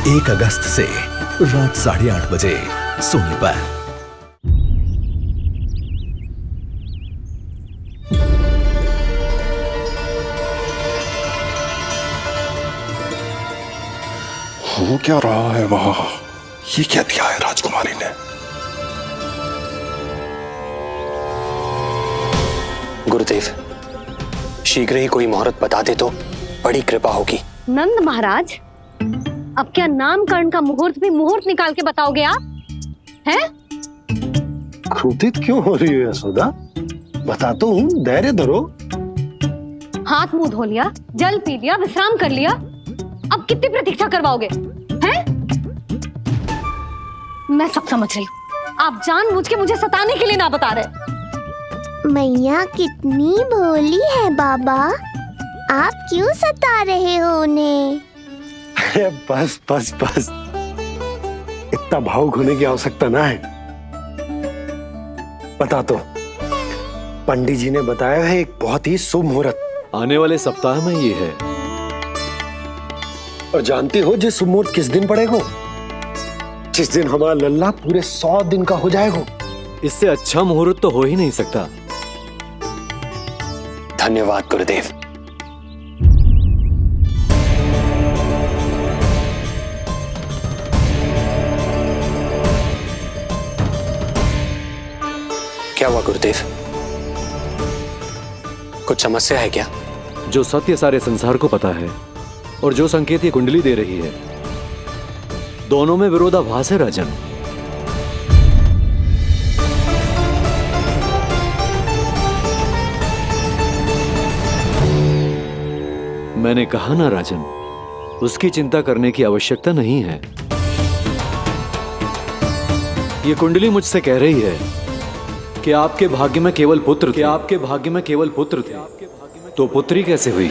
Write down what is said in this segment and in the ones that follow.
1 अगस्त से रात 8:30 बजे सोनी पर। हो क्या रहा है वहां? ये क्या दिया है राजकुमारी ने? गुरुदेव, शीघ्र ही कोई मुहूर्त बता दे तो बड़ी कृपा होगी। नंद महाराज, अब क्या नामकरण का मुहूर्त भी मुहूर्त निकाल के बताओगे आप? हैं? क्रोधित क्यों हो रही है यशोदा? बताता हूँ, धैर्य धरो। हाथ मुंह धो लिया, जल पी लिया, विश्राम कर लिया, अब कितनी प्रतीक्षा करवाओगे? हैं? मैं सब समझ रही हूँ, आप जानबूझ के मुझे सताने के लिए ना बता रहे। मैया कितनी भोली है बाबा, आप क्यों सता रहे हो उन्हें? बस बस बस, इतना भावुक होने की आवश्यकता ना है। बता तो, पंडित जी ने बताया है एक बहुत ही शुभ मुहूर्त आने वाले सप्ताह में ये है। और जानती हो जिस शुभ मुहूर्त किस दिन पड़ेगा? जिस दिन हमारा लल्ला पूरे 100 दिन का हो जाएगा। इससे अच्छा मुहूर्त तो हो ही नहीं सकता। धन्यवाद गुरुदेव। क्या हुआ गुरुदेव? कुछ समस्या है क्या? जो सत्य सारे संसार को पता है और जो संकेत ये कुंडली दे रही है, दोनों में विरोधाभास है राजन। मैंने कहा ना राजन, उसकी चिंता करने की आवश्यकता नहीं है। ये कुंडली मुझसे कह रही है कि आपके भाग्य में केवल पुत्र थे। आपके भाग्य में केवल पुत्र थे, तो पुत्री कैसे हुई?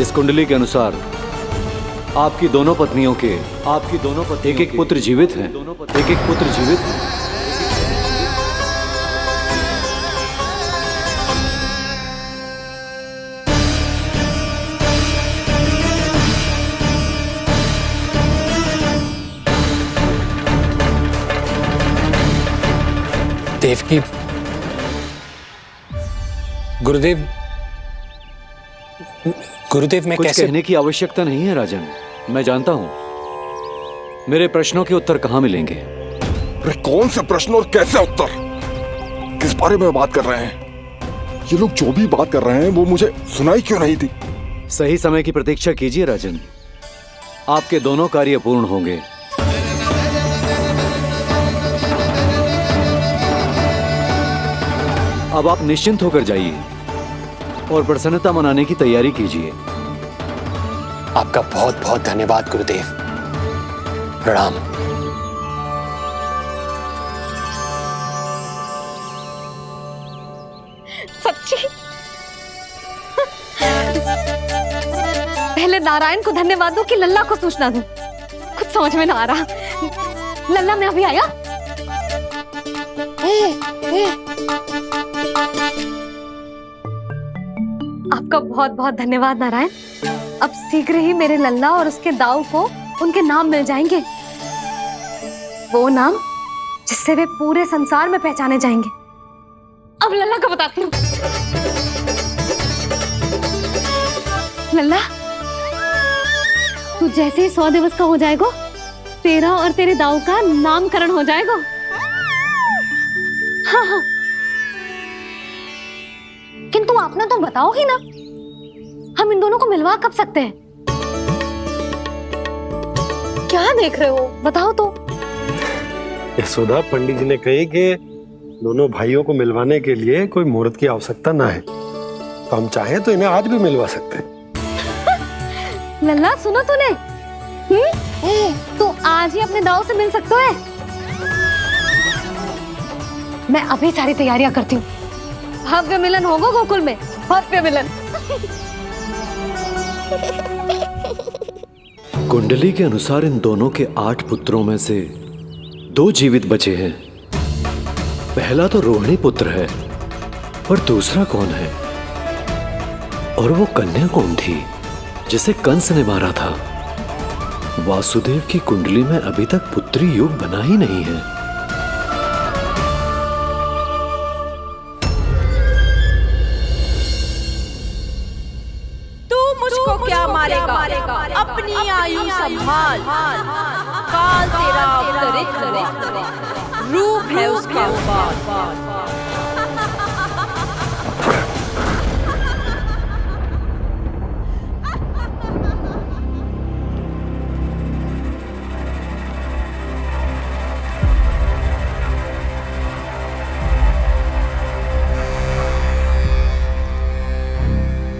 इस कुंडली के अनुसार आपकी दोनों पत्नियों के एक पुत्र जीवित हैं। एक पुत्र जीवित है। देवकी, गुरुदेव मैं कुछ कैसे? कहने की आवश्यकता नहीं है राजन, मैं जानता हूं मेरे प्रश्नों के उत्तर कहां मिलेंगे। अरे कौन से प्रश्न और कैसे उत्तर? किस बारे में बात कर रहे हैं? ये लोग जो भी बात कर रहे हैं वो मुझे सुनाई क्यों नहीं थी? सही समय की प्रतीक्षा कीजिए राजन, आपके दोनों कार्य पूर्ण होंगे। अब आप निश्चिंत होकर जाइए और प्रसन्नता मनाने की तैयारी कीजिए। आपका बहुत बहुत धन्यवाद गुरुदेव। प्रणाम। सच्ची? पहले नारायण को धन्यवाद दूं कि लल्ला को सूचना दूं? कुछ समझ में ना आ रहा। लल्ला मैं अभी आया। आपका बहुत बहुत धन्यवाद नारायण। अब शीघ्र ही मेरे लल्ला और उसके दाऊ को उनके नाम मिल जाएंगे, वो नाम जिससे वे पूरे संसार में पहचाने जाएंगे। अब लल्ला को बताती हूँ। लल्ला, तू जैसे ही 100 दिवस का हो जाएगा, तेरा और तेरे दाऊ का नामकरण हो जाएगा। हाँ। किंतु आपने तो बताओ ही ना, हम इन दोनों को मिलवा कब सकते हैं? क्या देख रहे हो, बताओ तो। यशोदा, पंडित जी ने कही कि दोनों भाइयों को मिलवाने के लिए कोई मुहूर्त की आवश्यकता ना है, तो हम चाहें तो इन्हें आज भी मिलवा सकते हैं। लल्ला सुनो तूने, तू आज ही अपने दाऊ से मिल सकते है। मैं अभी सारी तैयारियां करती हूँ। भव्य मिलन होगा गोकुल में, भव्य मिलन। कुंडली के अनुसार इन दोनों के 8 पुत्रों में से 2 जीवित बचे हैं। पहला तो रोहिणी पुत्र है, पर दूसरा कौन है? और वो कन्या कौन थी जिसे कंस ने मारा था? वासुदेव की कुंडली में अभी तक पुत्री योग बना ही नहीं है। तू मुझको क्या मारेगा? अपनी आयु संभाल। काल तेरा अवतरित रूप है उसका उपाल।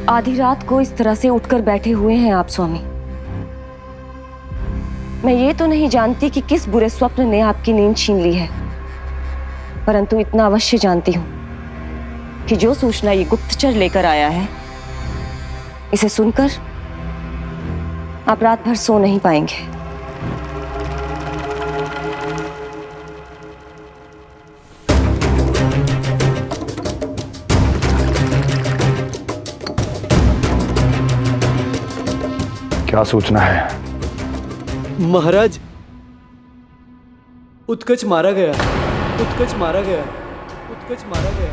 आधी रात को इस तरह से उठकर बैठे हुए हैं आप स्वामी। मैं ये तो नहीं जानती कि किस बुरे स्वप्न ने आपकी नींद छीन ली है, परंतु इतना अवश्य जानती हूं कि जो सूचना ये गुप्तचर लेकर आया है, इसे सुनकर आप रात भर सो नहीं पाएंगे। क्या सूचना है? महाराज, उत्कच मारा गया, उत्कच मारा गया, उत्कच मारा गया।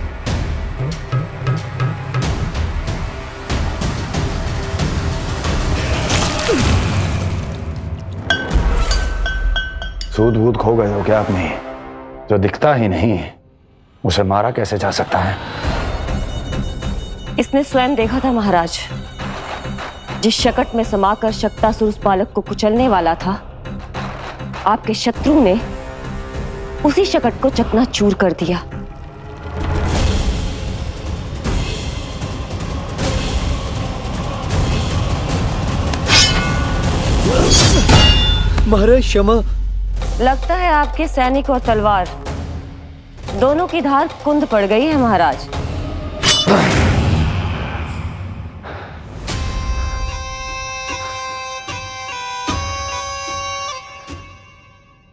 सूद बूद खो गए हो क्या अपनी? जो दिखता ही नहीं उसे मारा कैसे जा सकता है? इसने स्वयं देखा था महाराज। जिस शकट में समाकर शक्तासुर उस बालक को कुचलने वाला था, आपके शत्रु ने उसी शकट को चकनाचूर कर दिया। महाराज क्षमा। लगता है आपके सैनिक और तलवार दोनों की धार कुंद पड़ गई है महाराज।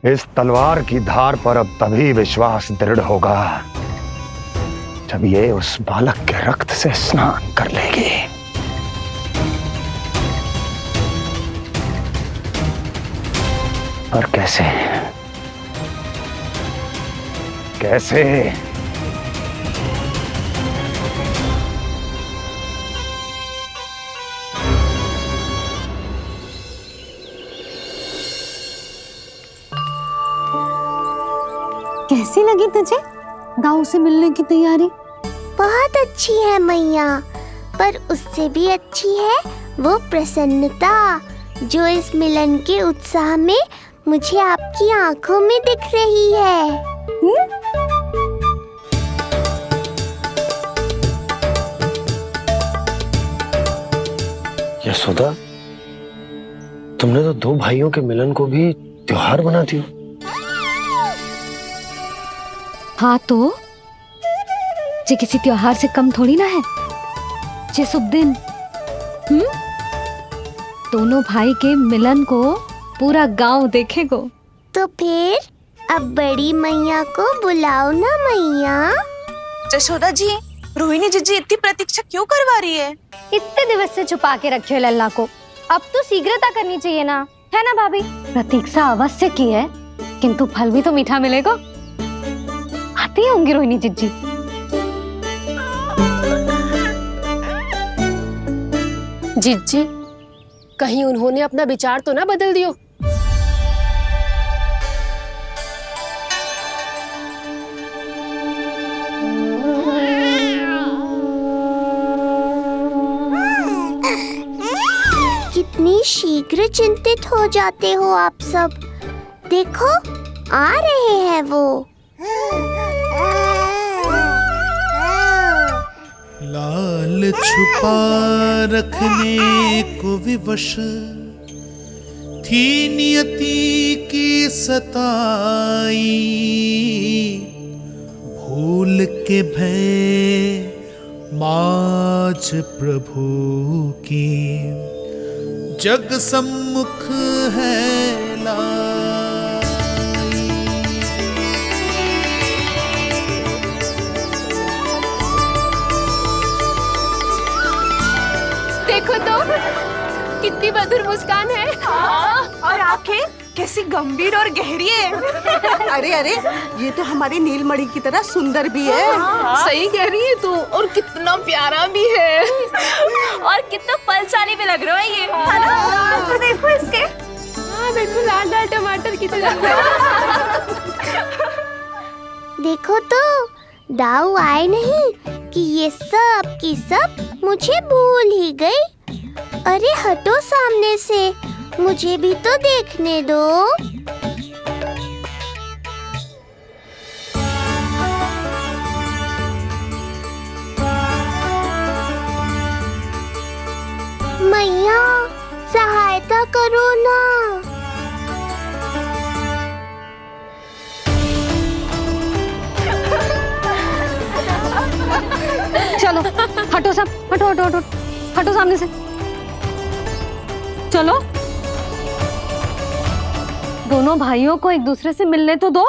इस तलवार की धार पर अब तभी विश्वास दृढ़ होगा जब ये उस बालक के रक्त से स्नान कर लेगी। और कैसे? कैसे? कैसी लगी तुझे दाऊ से मिलने की तैयारी? बहुत अच्छी है मैया, पर उससे भी अच्छी है वो प्रसन्नता जो इस मिलन के उत्साह में मुझे आपकी आंखों में दिख रही है। यशोदा, तुमने तो दो भाइयों के मिलन को भी त्योहार बना दिया। हाँ तो ये किसी त्योहार से कम थोड़ी ना है। ये शुभ दिन दोनों भाई के मिलन को पूरा गांव देखेगो। तो फिर अब बड़ी मैया को बुलाओ ना मैया। यशोदा जी, रोहिणी जीजी इतनी प्रतीक्षा क्यों करवा रही है? इतने दिवस से छुपा के रखे हो लल्ला को, अब तो शीघ्रता करनी चाहिए ना, है ना भाभी? प्रतीक्षा अवश्य की है, किंतु फल भी तो मीठा मिलेगा। आती होंगी रोहिणी जीजी। जीजी, कहीं उन्होंने अपना विचार तो ना बदल दियो? कितनी शीघ्र चिंतित हो जाते हो आप सब। देखो आ रहे हैं वो। लाल छुपा रखने को विवश थी नियति की सताई, भूल के भय माज प्रभु की जग सम्मुख है लाई। तो कितनी मधुर मुस्कान है। और आंखें कैसी गंभीर और गहरी है। अरे अरे, ये तो हमारी नीलमणि की तरह सुंदर भी है। सही कह रही है तू, और कितना प्यारा भी है। और कितना पलसानी भी लग रहा है ये, है ना? तो देखो इसके। हाँ बिल्कुल लाल लाल टमाटर की तरह। देखो तो दाऊ आए नहीं कि ये सब की सब मुझे भूल ही गई। अरे हटो सामने से, मुझे भी तो देखने दो। मैया सहायता करो ना। चलो हटो सब, हटो हटो हटो हटो सामने से। चलो दोनों भाइयों को एक दूसरे से मिलने तो दो।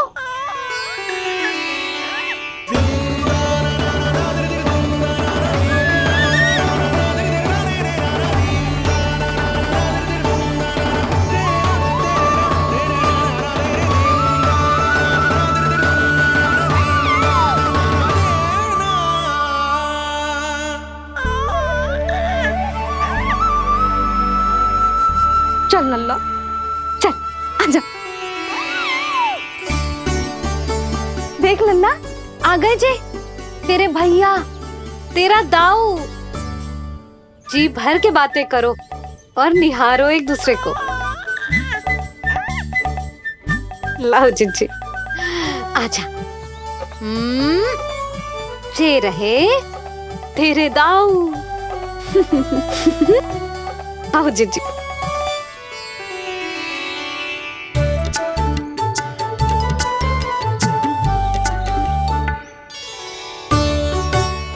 चल लल्ला, चल आजा। देख लल्ला, आ गए जी तेरे भैया, तेरा दाऊ। जी भर के बातें करो और निहारो एक दूसरे को। लाओ जीजी, आजा। जे रहे तेरे दाऊ। आओ जीजी।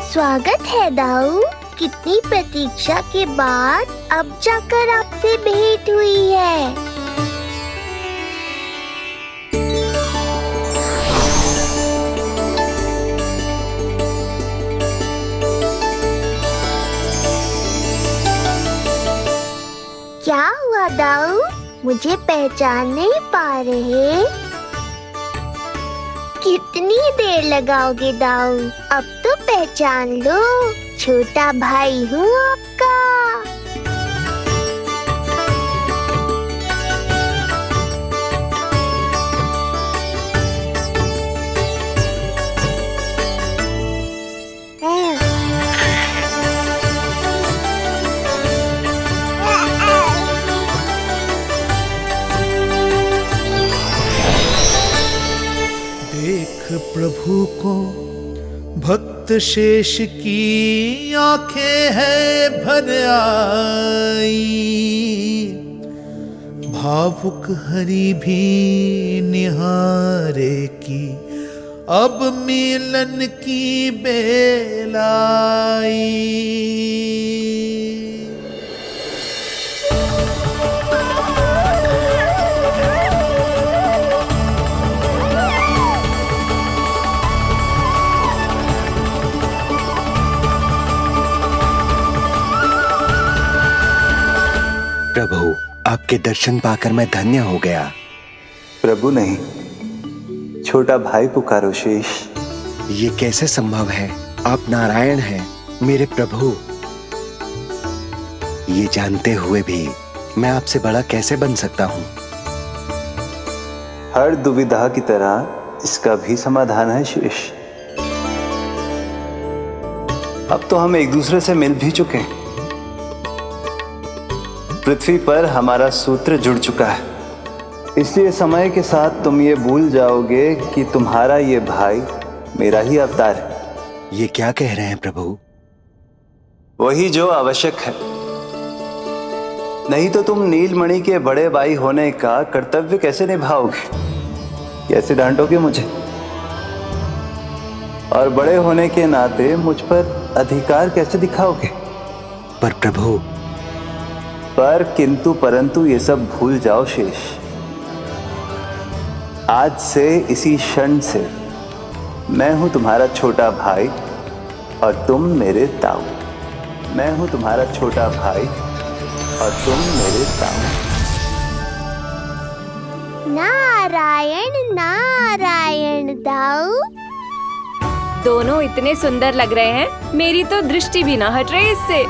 स्वागत है दाऊ। कितनी प्रतीक्षा के बाद अब जाकर आपसे भेंट हुई है। क्या हुआ दाऊ, मुझे पहचान नहीं पा रहे? कितनी देर लगाओगे दाऊ? अब तो पहचान लो, छोटा भाई हूँ आपका। देख प्रभु को भक्त शेष की आंखें है भर आई, भावुक हरि भी निहारे की अब मिलन की बेल आई। प्रभु, आपके दर्शन पाकर मैं धन्य हो गया। प्रभु नहीं, छोटा भाई पुकारो शेष। ये कैसे संभव है? आप नारायण हैं, मेरे प्रभु। ये जानते हुए भी मैं आपसे बड़ा कैसे बन सकता हूँ? हर दुविधा की तरह इसका भी समाधान है शेष। अब तो हम एक दूसरे से मिल भी चुके हैं। पृथ्वी पर हमारा सूत्र जुड़ चुका है, इसलिए समय के साथ तुम ये भूल जाओगे कि तुम्हारा ये भाई मेरा ही अवतार है। ये क्या कह रहे हैं प्रभु? वही जो आवश्यक है, नहीं तो तुम नीलमणि के बड़े भाई होने का कर्तव्य कैसे निभाओगे? कैसे डांटोगे मुझे? और बड़े होने के नाते मुझ पर अधिकार कैसे दिखाओगे? पर प्रभु, पर किंतु परंतु ये सब भूल जाओ शेष। आज से, इसी क्षण से मैं हूं तुम्हारा छोटा भाई और तुम मेरे ताऊ। मैं हूं तुम्हारा छोटा भाई और तुम मेरे ताऊ। नारायण नारायण दाऊ। दोनों इतने सुंदर लग रहे हैं, मेरी तो दृष्टि भी ना हट रही इससे।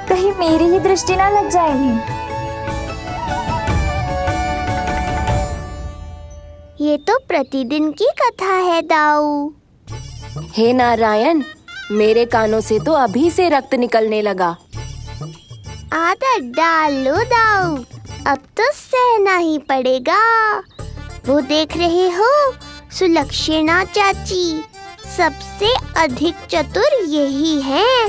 कहीं मेरी ही दृष्टि ना लग जाएगी। ये तो प्रतिदिन की कथा है दाऊ। हे नारायण, मेरे कानों से तो अभी से रक्त निकलने लगा। आदत डाल लो दाऊ, अब तो सहना ही पड़ेगा। वो देख रहे हो, सुलक्षणा चाची सबसे अधिक चतुर यही है।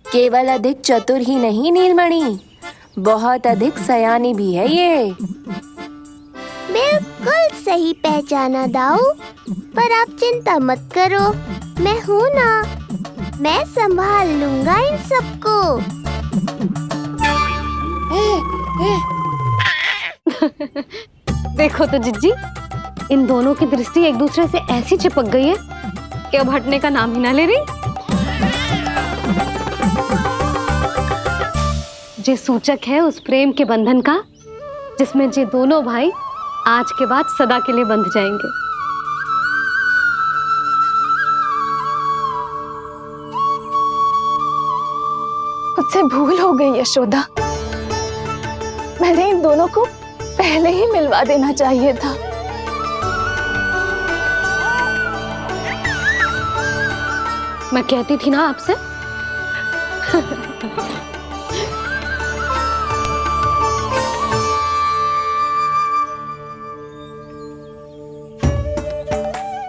केवल अधिक चतुर ही नहीं नीलमणि, बहुत अधिक सयानी भी है ये। बिल्कुल सही पहचाना दाऊ, पर आप चिंता मत करो, मैं हूँ ना, मैं संभाल लूंगा इन सबको। देखो तो जिज्जी, इन दोनों की दृष्टि एक दूसरे से ऐसी चिपक गई है कि अब हटने का नाम ही ना ले रही। ये सूचक है उस प्रेम के बंधन का जिसमें ये दोनों भाई आज के बाद सदा के लिए बंध जाएंगे। मुझसे भूल हो गई यशोदा, मैंने इन दोनों को पहले ही मिलवा देना चाहिए था। मैं कहती थी ना आपसे।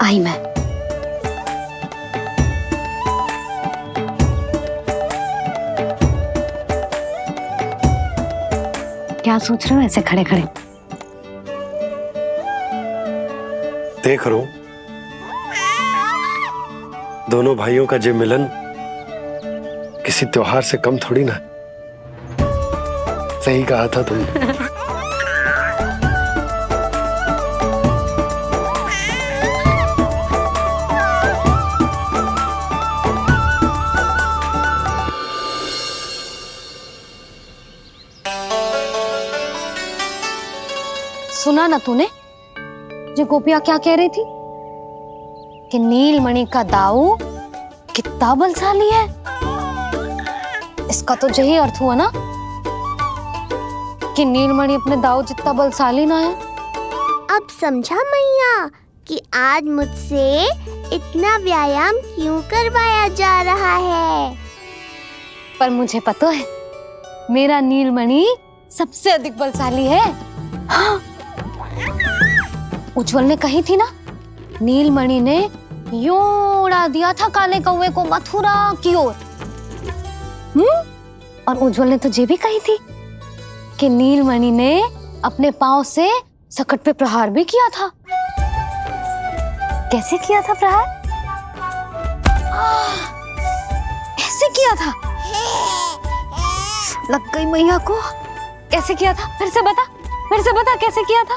आई मैं। क्या सोच रहे हो ऐसे खड़े खड़े? देख रहा हूं दोनों भाइयों का ये मिलन किसी त्योहार से कम थोड़ी ना। सही कहा था तुमने। सुना ना तूने जो गोपिया क्या कह रही थी कि नीलमणि का दाऊ कितना बलशाली है। इसका तो यही अर्थ हुआ ना कि नीलमणि अपने दाऊ जितना बलशाली ना है। अब समझा मैया कि आज मुझसे इतना व्यायाम क्यों करवाया जा रहा है। पर मुझे पता है मेरा नीलमणि सबसे अधिक बलशाली है। हाँ। उज्जवल ने कही थी ना, नीलमणि ने यूं उड़ा दिया था काले कौवे को मथुरा की ओर। और उज्जवल ने तो ये भी कही थी कि नीलमणि ने अपने पांव से सकट पे प्रहार भी किया था। कैसे किया था प्रहार? ऐसे किया था। लग गई मैया को। कैसे किया था? फिर से बता कैसे किया था?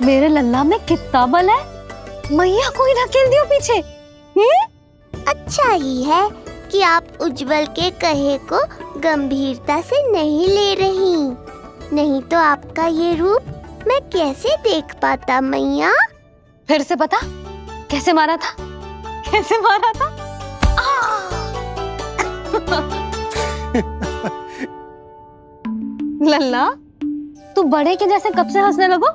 मेरे लल्ला में कितना बल है। मैया को ही धकेल दियो पीछे। अच्छा ही है कि आप उज्जवल के कहे को गंभीरता से नहीं ले रही, नहीं तो आपका ये रूप मैं कैसे देख पाता मैया। फिर से बता कैसे मारा था? कैसे मारा था? लल्ला तू बड़े के जैसे कब से हंसने लगो?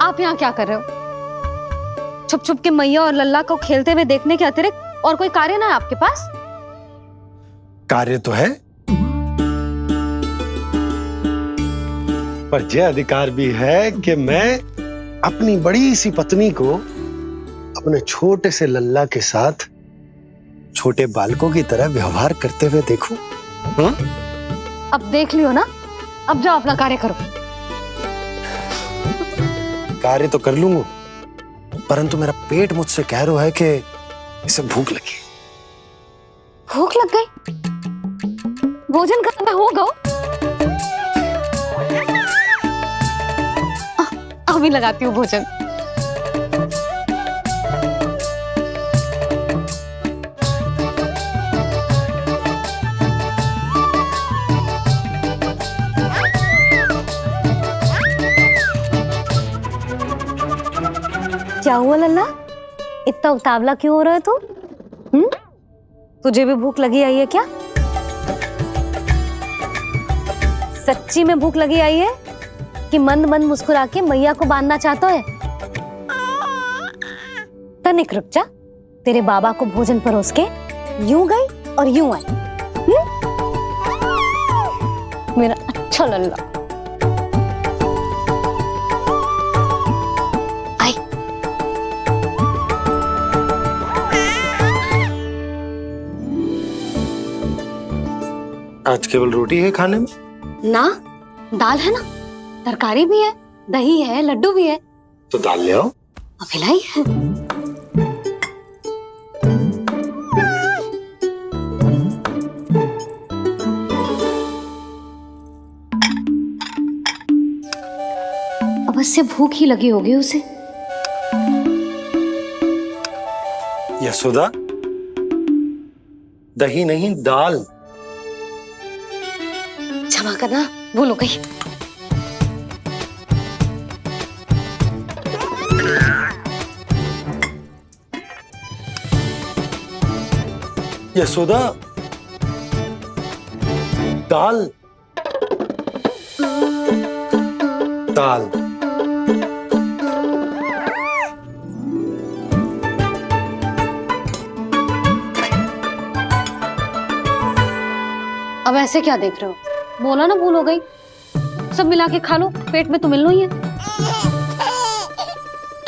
आप यहाँ क्या कर रहे हो? छुप छुप के मैया और लल्ला को खेलते हुए देखने के अतिरिक्त और कोई कार्य ना है आपके पास? कार्य तो है, पर यह अधिकार भी है कि मैं अपनी बड़ी सी पत्नी को अपने छोटे से लल्ला के साथ छोटे बालकों की तरह व्यवहार करते हुए देखूं। अब देख लियो ना, अब जाओ अपना कार्य करो। कार्य तो कर लूंगा, परंतु मेरा पेट मुझसे कह रहा है कि इसे भूख लगी। भूख लग गई? भोजन का समय होगा। अभी लगाती हूँ भोजन। क्या हुआ लल्ला, इतना उतावला क्यों हो रहा है तू? तुझे भी भूख लगी आई है क्या? सच्ची में भूख लगी आई है कि मंद मंद मुस्कुरा के मैया को बांधना चाहता है? तनिक रुक जा, तेरे बाबा को भोजन परोस के यूं गई और यूं आई। मेरा अच्छा लल्ला। आई। आज केवल रोटी है खाने में? ना, दाल है ना, तरकारी भी है, दही है, लड्डू भी है। तो दाल ले आओ। अभी लाई है। अवश्य भूख ही लगी होगी उसे। यशोदा, दही नहीं दाल। क्षमा करना, भूल हो गई। यशोदा, दाल दाल। अब ऐसे क्या देख रहे हो? बोला ना भूल हो गई। सब मिला के खा लो, पेट में तो मिलना ही है।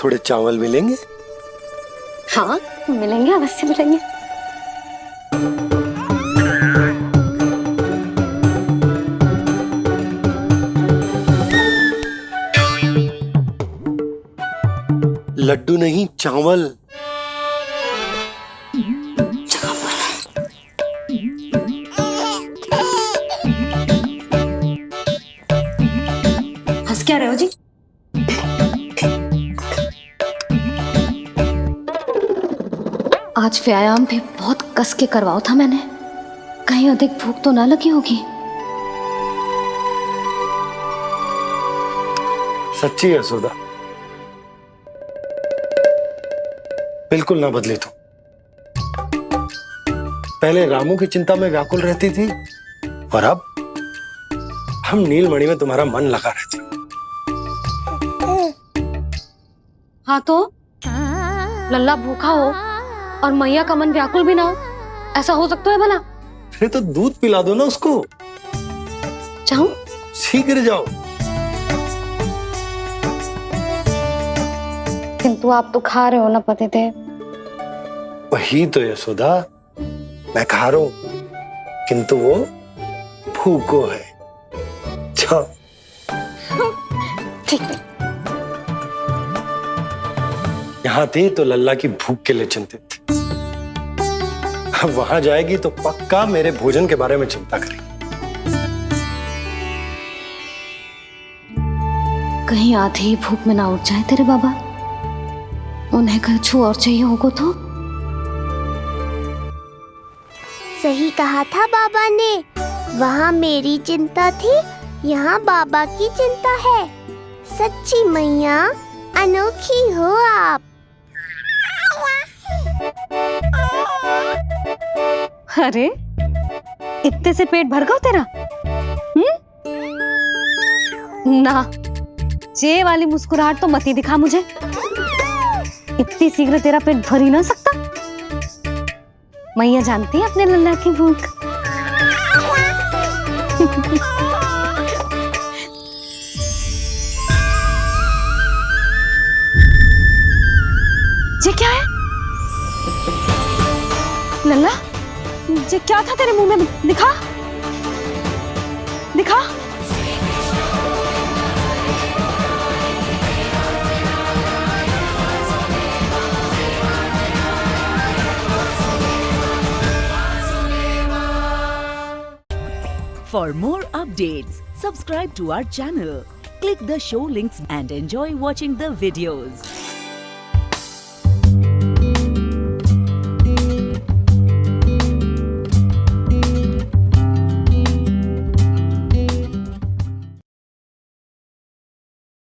थोड़े चावल मिलेंगे? हाँ मिलेंगे, अवश्य मिलेंगे। लड्डू नहीं, चावल। हंस क्या रहे हो जी? आज व्यायाम भी बहुत कस के करवाओ था मैंने, कहीं अधिक भूख तो ना लगी होगी। सच्ची यशोदा, बिल्कुल ना बदली तू। पहले रामू की चिंता में व्याकुल रहती थी और अब हम नीलमणि में तुम्हारा मन लगा रहते। हाँ तो लल्ला भूखा हो और मैया का मन व्याकुल भी ना हो, ऐसा हो सकता है भला? फिर तो दूध पिला दो ना उसको। जाऊं? शीघ्र जाओ। किंतु आप तो खा रहे हो ना पतिदेव। वही तो यशोदा, मैं खा रहा हूं, किंतु वो भूखो है। जाओ। ठीक है। यहाँ थी तो लल्ला की भूख के लिए चिंतित थी, अब वहां जाएगी तो पक्का मेरे भोजन के बारे में चिंता करेगी। कहीं आधे ही भूख में ना उठ जाए तेरे बाबा, उन्हें कुछ और चाहिए होगा तो? सही कहा था बाबा ने, वहाँ मेरी चिंता थी, यहाँ बाबा की चिंता है। सच्ची मैया, अनोखी हो आप। अरे इतने से पेट भर गया तेरा? ना, ये वाली मुस्कुराहट तो मत ही दिखा मुझे। इतनी शीघ्र तेरा पेट भर ही ना सकता। मैया जानती है अपने लल्ला की भूख। ये क्या है लल्ला? ये क्या था तेरे मुंह में? दिखा दिखा। For more updates, subscribe to our channel, click the show links and enjoy watching the videos.